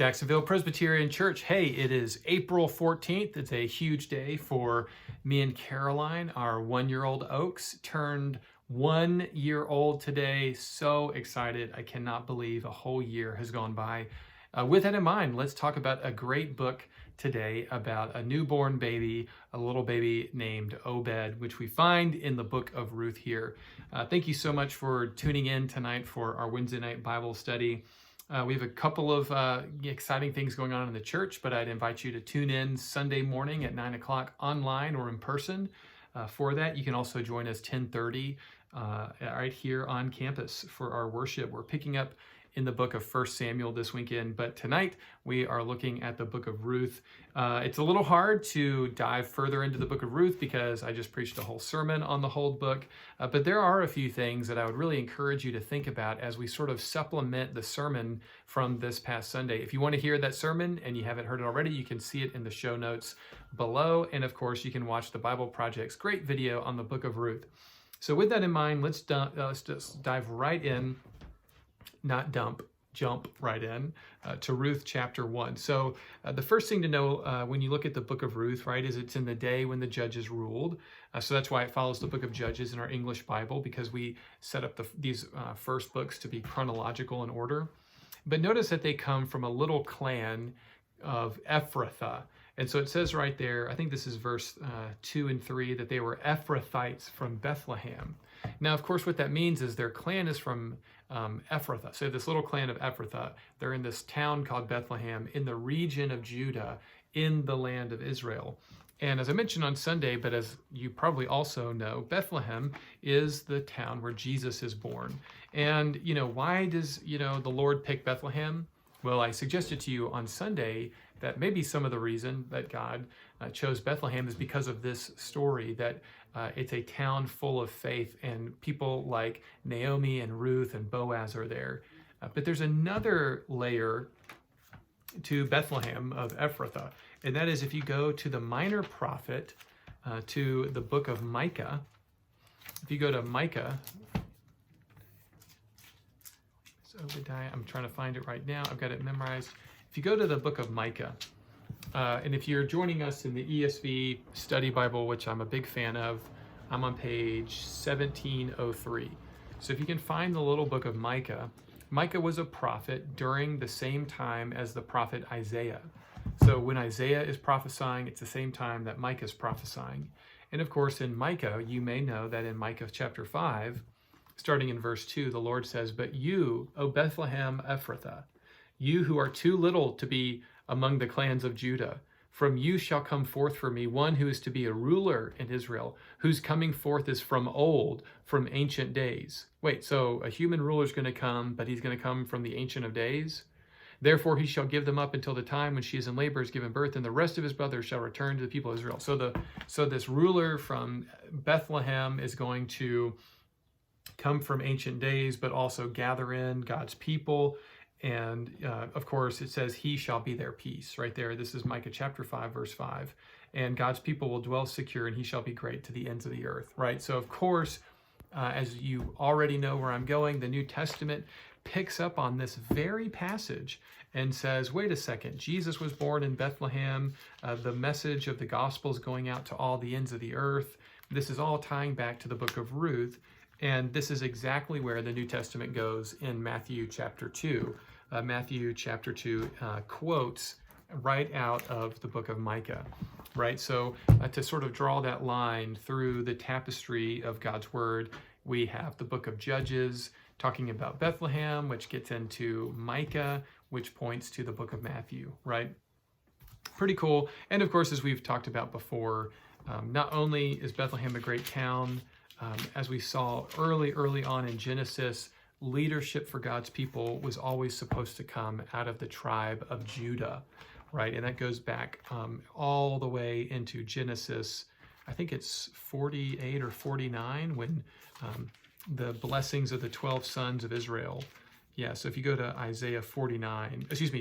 Jacksonville Presbyterian Church. Hey, it is April 14th. It's a huge day for me and Caroline. Our one-year-old Oaks turned 1 year old today. So excited. I cannot believe a whole year has gone by. With that in mind, let's talk about a great book today about a newborn baby, a little baby named Obed, which we find in the book of Ruth here. Thank you so much for tuning in tonight for our Wednesday night Bible study. We have a couple of exciting things going on in the church, but I'd invite you to tune in Sunday morning at 9 o'clock online or in person. For that, you can also join us 10:30 right here on campus for our worship. We're picking up in the book of 1 Samuel this weekend, but tonight we are looking at the book of Ruth. It's a little hard to dive further into the book of Ruth because I just preached a whole sermon on the whole book, but there are a few things that I would really encourage you to think about as we sort of supplement the sermon from this past Sunday. If you want to hear that sermon and you haven't heard it already, you can see it in the show notes below, and of course you can watch the Bible Project's great video on the book of Ruth. So with that in mind, let's just dive right in. Jump right in to Ruth chapter 1. So the first thing to know when you look at the book of Ruth, right, is it's in the day when the judges ruled. So that's why it follows the book of Judges in our English Bible, because we set up these first books to be chronological in order. But notice that they come from a little clan of Ephrathah. And so it says right there, I think this is verse 2 and 3, that they were Ephrathites from Bethlehem. Now, of course, what that means is their clan is from Ephrathah. So this little clan of Ephrathah, they're in this town called Bethlehem in the region of Judah in the land of Israel. And as I mentioned on Sunday, but as you probably also know, Bethlehem is the town where Jesus is born. And, why does, the Lord pick Bethlehem? Well, I suggested to you on Sunday that maybe some of the reason that God chose Bethlehem is because of this story, that it's a town full of faith and people like Naomi and Ruth and Boaz are there. But there's another layer to Bethlehem of Ephrathah, and that is if you go to the minor prophet, to the book of Micah. If you go to Micah, Obadiah, I'm trying to find it right now. I've got it memorized. If you go to the book of Micah, and if you're joining us in the ESV Study Bible, which I'm a big fan of, I'm on page 1703. So if you can find the little book of Micah, Micah was a prophet during the same time as the prophet Isaiah. So when Isaiah is prophesying, it's the same time that Micah is prophesying. And of course, in Micah, you may know that in Micah chapter 5, starting in verse 2, the Lord says, "But you, O Bethlehem Ephrathah, you who are too little to be among the clans of Judah, from you shall come forth for me one who is to be a ruler in Israel, whose coming forth is from old, from ancient days." Wait, so a human ruler is going to come, but he's going to come from the Ancient of Days? "Therefore he shall give them up until the time when she is in labor, is given birth, and the rest of his brothers shall return to the people of Israel." So this ruler from Bethlehem is going to come from ancient days, but also gather in God's people. And of course, it says, "He shall be their peace," right there. This is Micah chapter 5, verse 5. "And God's people will dwell secure, and he shall be great to the ends of the earth," right? So of course, as you already know where I'm going, the New Testament picks up on this very passage and says, wait a second, Jesus was born in Bethlehem. The message of the gospel is going out to all the ends of the earth. This is all tying back to the book of Ruth. And this is exactly where the New Testament goes in Matthew chapter 2. Matthew chapter 2 quotes right out of the book of Micah, right? So to sort of draw that line through the tapestry of God's word, we have the book of Judges talking about Bethlehem, which gets into Micah, which points to the book of Matthew, right? Pretty cool. And of course, as we've talked about before, not only is Bethlehem a great town, as we saw early on in Genesis, leadership for God's people was always supposed to come out of the tribe of Judah, right? And that goes back all the way into Genesis, I think it's 48 or 49, when the blessings of the 12 sons of Israel. Yeah, so if you go to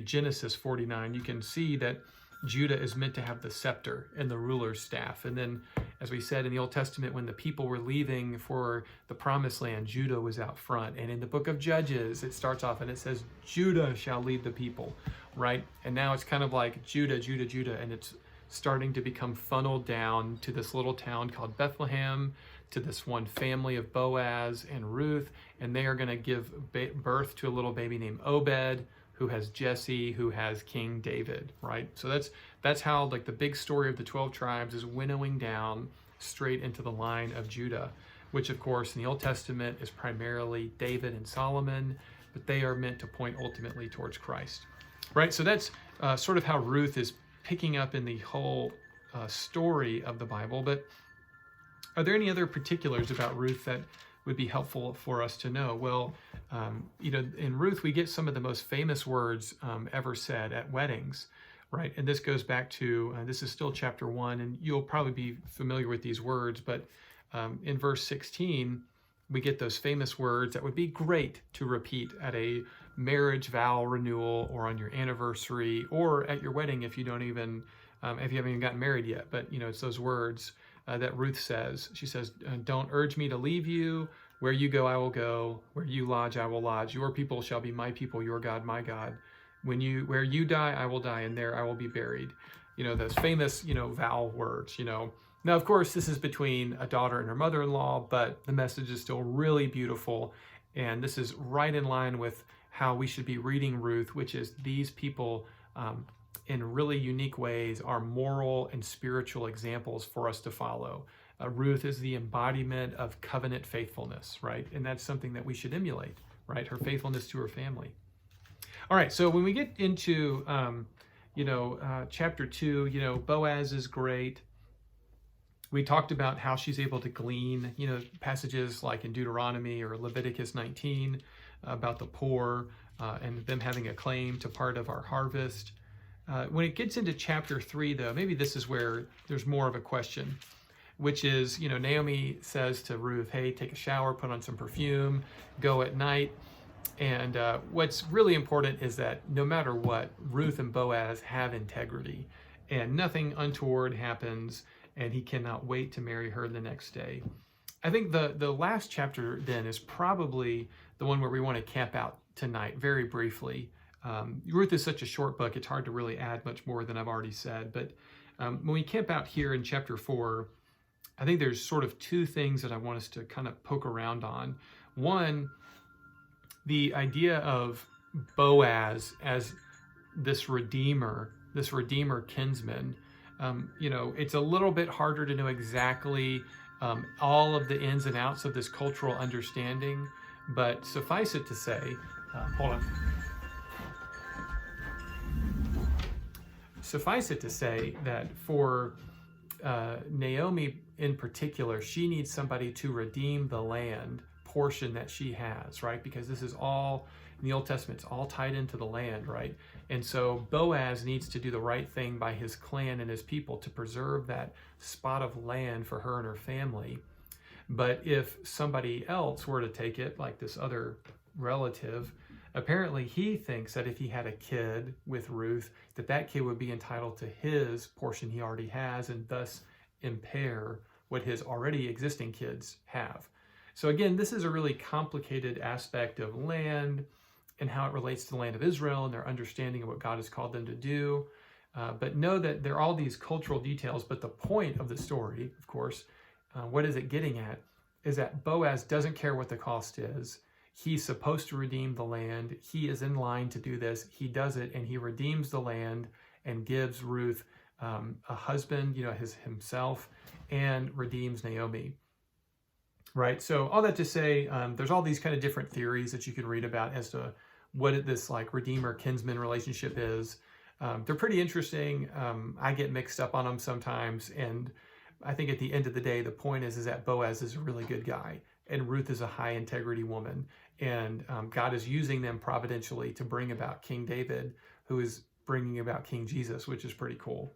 Genesis 49, you can see that Judah is meant to have the scepter and the ruler's staff. And then As we said in the Old Testament, when the people were leaving for the promised land, Judah was out front. And in the book of Judges, it starts off and it says, Judah shall lead the people, right? And now it's kind of like Judah, Judah, Judah, and it's starting to become funneled down to this little town called Bethlehem, to this one family of Boaz and Ruth, and they are going to give birth to a little baby named Obed, who has Jesse, who has King David, right? So that's how like the big story of the 12 tribes is winnowing down straight into the line of Judah, which of course in the Old Testament is primarily David and Solomon, but they are meant to point ultimately towards Christ, right? So that's sort of how Ruth is picking up in the whole story of the Bible. But are there any other particulars about Ruth that would be helpful for us to know? Well, in Ruth, we get some of the most famous words ever said at weddings, right? And this goes back to, this is still chapter 1, and you'll probably be familiar with these words, but in verse 16, we get those famous words that would be great to repeat at a marriage vow renewal or on your anniversary or at your wedding if you don't even, if you haven't even gotten married yet. But, it's those words that Ruth says. She says, don't urge me to leave you. Where you go, I will go. Where you lodge, I will lodge. Your people shall be my people, your God, my God. Where you die, I will die, and there I will be buried. Those famous, vow words, Now, of course, this is between a daughter and her mother-in-law, but the message is still really beautiful. And this is right in line with how we should be reading Ruth, which is these people in really unique ways are moral and spiritual examples for us to follow. Ruth is the embodiment of covenant faithfulness, right? And that's something that we should emulate, right? Her faithfulness to her family. All right, so when we get into, chapter 2, Boaz is great. We talked about how she's able to glean, passages like in Deuteronomy or Leviticus 19 about the poor and them having a claim to part of our harvest. When it gets into chapter 3, though, maybe this is where there's more of a question, which is, Naomi says to Ruth, hey, take a shower, put on some perfume, go at night. And what's really important is that no matter what, Ruth and Boaz have integrity and nothing untoward happens, and he cannot wait to marry her the next day. I think the last chapter then is probably the one where we want to camp out tonight very briefly. Ruth is such a short book, it's hard to really add much more than I've already said. But when we camp out here in chapter 4, I think there's sort of two things that I want us to kind of poke around on. One, the idea of Boaz as this redeemer kinsman. It's a little bit harder to know exactly all of the ins and outs of this cultural understanding, but suffice it to say, Suffice it to say that for Naomi in particular, she needs somebody to redeem the land portion that she has, right? Because this is all, in the Old Testament, it's all tied into the land, right? And so Boaz needs to do the right thing by his clan and his people to preserve that spot of land for her and her family. But if somebody else were to take it, like this other relative, apparently he thinks that if he had a kid with Ruth, that kid would be entitled to his portion he already has and thus impair what his already existing kids have. So again, this is a really complicated aspect of land and how it relates to the land of Israel and their understanding of what God has called them to do. But know that there are all these cultural details, but the point of the story, of course, what is it getting at, is that Boaz doesn't care what the cost is. He's supposed to redeem the land. He is in line to do this. He does it, and he redeems the land and gives Ruth a husband, himself, and redeems Naomi. Right? So all that to say, there's all these kind of different theories that you can read about as to what this like redeemer-kinsman relationship is. They're pretty interesting. I get mixed up on them sometimes, and I think at the end of the day, the point is that Boaz is a really good guy, and Ruth is a high-integrity woman, and God is using them providentially to bring about King David, who is bringing about King Jesus, which is pretty cool.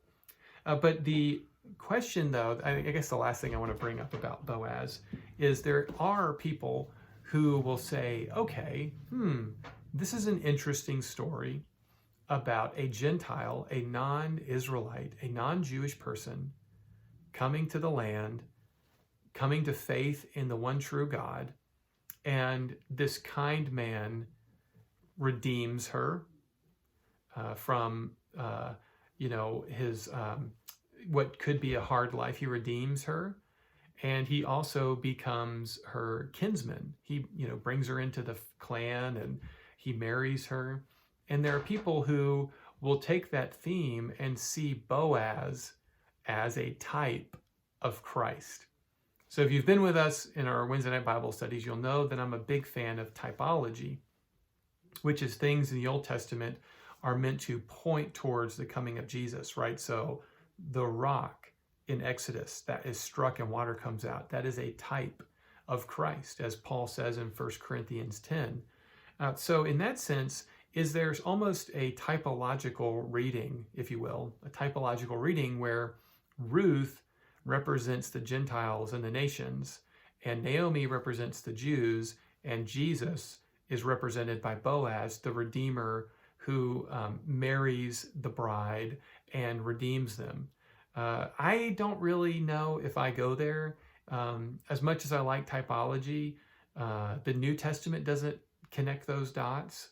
But the question, though, I guess the last thing I want to bring up about Boaz is there are people who will say, okay, this is an interesting story about a Gentile, a non-Israelite, a non-Jewish person coming to the land, coming to faith in the one true God, and this kind man redeems her from his what could be a hard life. He redeems her, and he also becomes her kinsman. He brings her into the clan, and he marries her. And there are people who will take that theme and see Boaz as a type of Christ. So if you've been with us in our Wednesday night Bible studies, you'll know that I'm a big fan of typology, which is things in the Old Testament are meant to point towards the coming of Jesus, right? So the rock in Exodus that is struck and water comes out, that is a type of Christ, as Paul says in 1 Corinthians 10. So in that sense, there's almost a typological reading, if you will, a typological reading where Ruth represents the Gentiles and the nations, and Naomi represents the Jews, and Jesus is represented by Boaz, the Redeemer, who marries the bride and redeems them. I don't really know if I go there. As much as I like typology, the New Testament doesn't connect those dots.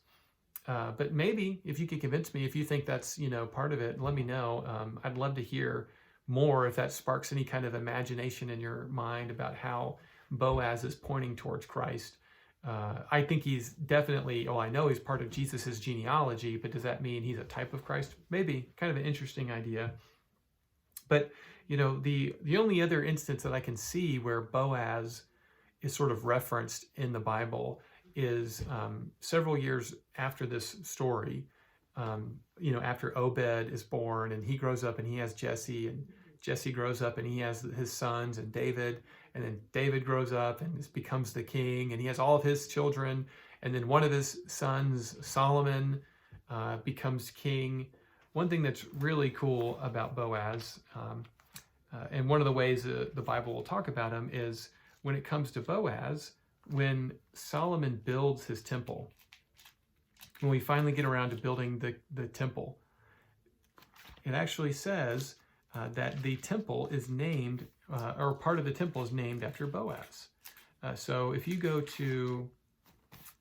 But maybe if you could convince me, if you think that's part of it, let me know. I'd love to hear more if that sparks any kind of imagination in your mind about how Boaz is pointing towards Christ. I think he's definitely, I know he's part of Jesus's genealogy, but does that mean he's a type of Christ? Maybe. Kind of an interesting idea. But, the only other instance that I can see where Boaz is sort of referenced in the Bible is several years after this story, after Obed is born and he grows up and he has Jesse, and Jesse grows up and he has his sons and David, and then David grows up and becomes the king, and he has all of his children, and then one of his sons, Solomon, becomes king. One thing that's really cool about Boaz, and one of the ways the Bible will talk about him, is when it comes to Boaz, when Solomon builds his temple, when we finally get around to building the temple, it actually says that the temple is named, or part of the temple is named after Boaz. So if you go to,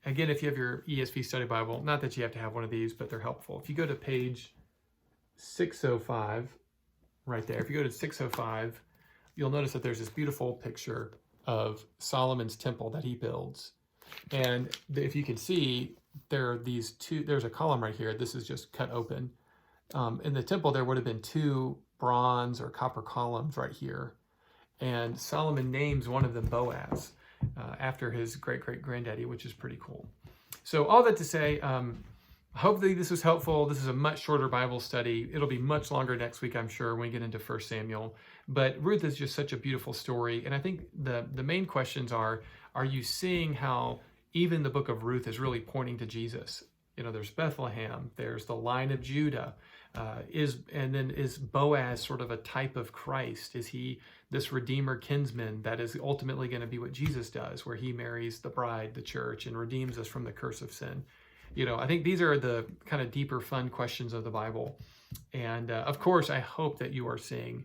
again, if you have your ESV Study Bible, not that you have to have one of these, but they're helpful. If you go to page 605, right there, if you go to 605, you'll notice that there's this beautiful picture of Solomon's temple that he builds. And if you can see, there are these two, there's a column right here. This is just cut open. In the temple, there would have been two bronze or copper columns right here. And Solomon names one of them Boaz, after his great-great-granddaddy, which is pretty cool. So all that to say, hopefully this was helpful. This is a much shorter Bible study. It'll be much longer next week, I'm sure, when we get into 1 Samuel. But Ruth is just such a beautiful story. And I think the main questions are you seeing how even the book of Ruth is really pointing to Jesus? There's Bethlehem, there's the line of Judah. Is Boaz sort of a type of Christ? Is he this Redeemer kinsman that is ultimately going to be what Jesus does, where he marries the bride, the church, and redeems us from the curse of sin? I think these are the kind of deeper, fun questions of the Bible. And of course, I hope that you are seeing,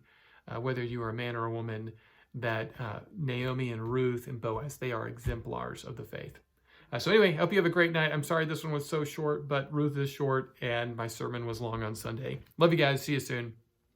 whether you are a man or a woman, that Naomi and Ruth and Boaz, they are exemplars of the faith. So anyway, I hope you have a great night. I'm sorry this one was so short, but Ruth is short and my sermon was long on Sunday. Love you guys. See you soon.